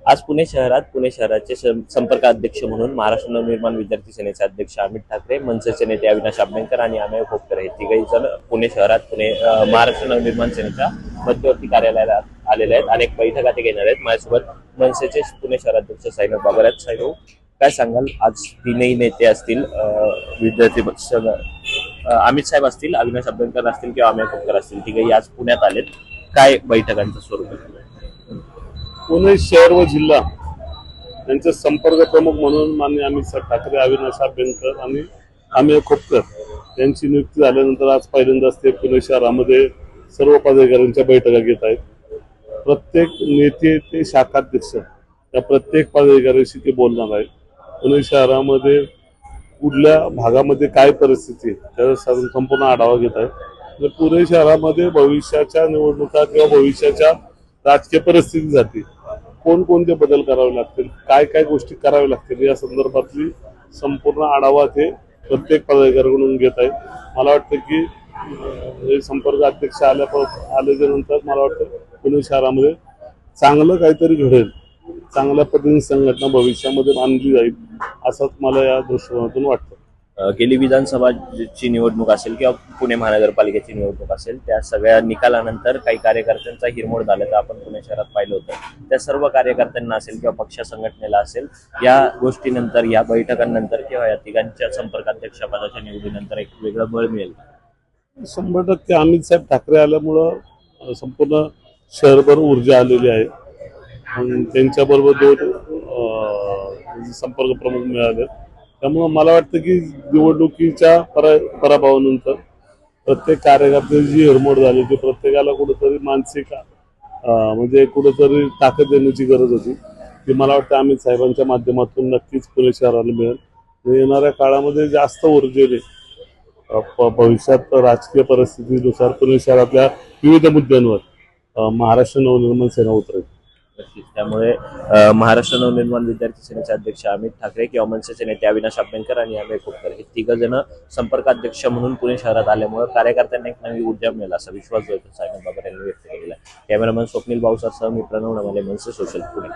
आज पुणे शहराचे संपर्क अध्यक्ष म्हणून महाराष्ट्र नवनिर्माण विद्यार्थी सेनेचे अध्यक्ष अमित ठाकरे, मनसेचे नेते अविनाश अभ्यंकर आणि अमेय खोपकर हे तिघही जण पुणे शहरात महाराष्ट्र नवनिर्माण सेनेच्या मध्यवर्ती कार्यालयाला आलेले आहेत। अनेक बैठका ते घेणार आहेत। माझ्यासोबत मनसेचे पुणे शहराध्यक्ष साईनाथ बाबर आहेत। साईनाथ, काय सांगाल? आज तीनही नेते असतील, विद्यार्थी पक्ष अमित साहेब असतील, अविनाश अभ्यंकर असतील किंवा अमेय खोपकर असतील, तिघही आज पुण्यात आलेत। काय बैठकांचं स्वरूप आहे? पुणे शहर व जिल्हा यांचे संपर्क प्रमुख म्हणून माननीय अमित ठाकरे, अविनाश अभ्यंकर आणि अमेय खोपकर यांची नियुक्ती झाल्यानंतर आज पहिल्यांदाच ते पुणे शहरामध्ये सर्व पदाधिकाऱ्यांच्या बैठका घेत आहेत। प्रत्येक नेते ते शाखाध्यक्ष या प्रत्येक पदाधिकाऱ्याशी ते बोलणार आहेत। पुणे शहरामध्ये कुठल्या भागामध्ये काय परिस्थिती आहे त्याचा संपूर्ण आढावा घेत आहेत। पुणे शहरामध्ये भविष्याच्या निवडणुका किंवा भविष्याच्या राजकीय परिस्थितीसाठी कोणकोणते बदल करावे लागतील, काय काय गोष्टी कराव्या लागतील या संदर्भातली संपूर्ण आढावा ते प्रत्येक पदाधिकाऱ्याकडून घेत आहेत। मला वाटतं की संपर्क अध्यक्ष आल्याच्या नंतर मला वाटतं पुणे शहरामध्ये चांगलं काहीतरी घडेल, चांगल्या पद्धतीने संघटना भविष्यामध्ये बांधली जाईल असंच मला या दृष्टिकोनातून वाटतं। गेली विधानसभाची निवडणूक असेल किंवा पुणे महानगरपालिकेची निवडणूक असेल, त्या सगळ्या निकालानंतर काही कार्यकर्त्यांचा हिरमोड झाला तर आपण पुणे शहरात पाहिलं होतं। त्या सर्व कार्यकर्त्यांना असेल किंवा पक्ष संघटनेला असेल, या गोष्टीनंतर, या बैठकांनंतर किंवा या तिघांच्या संपर्क अध्यक्षपदाच्या निवडीनंतर एक वेगळं बळ मिळेल। 100% अमित साहेब ठाकरे आल्यामुळं संपूर्ण शहरभर ऊर्जा आलेली आहे। त्यांच्याबरोबर दोन संपर्क प्रमुख मिळाले, त्यामुळे मला वाटतं की निवडणुकीच्या पराभवानंतर प्रत्येक कार्यकर्त्याची जी हिरमोड झाली ती प्रत्येकाला कुठेतरी मानसिक म्हणजे कुठेतरी ताकद देण्याची गरज होती, ती मला वाटतं अमित साहेबांच्या माध्यमातून नक्कीच पुणे शहराला मिळेल। येणाऱ्या काळामध्ये जास्त ऊर्जेने भविष्यात राजकीय परिस्थितीनुसार पुणे शहरातल्या विविध मुद्द्यांवर महाराष्ट्र नवनिर्माण सेना उतरेल। त्यामुळे महाराष्ट्र नवनिर्माण विद्यार्थी सेनेचे अध्यक्ष अमित ठाकरे किंवा मनसेचे नेते अविनाश अभ्यंकर आणि अमेय खोपकर हे तिघ जण संपर्क अध्यक्ष म्हणून पुणे शहरात आल्यामुळे कार्यकर्त्यांना एक नवी ऊर्जा मिळेल असा विश्वास साईनाथ बाबर यांनी व्यक्त केलेला आहे। कॅमेरामॅन स्वप्नील भाऊसासह मी प्रणव नमाले, मनसे सोशल, पुणे।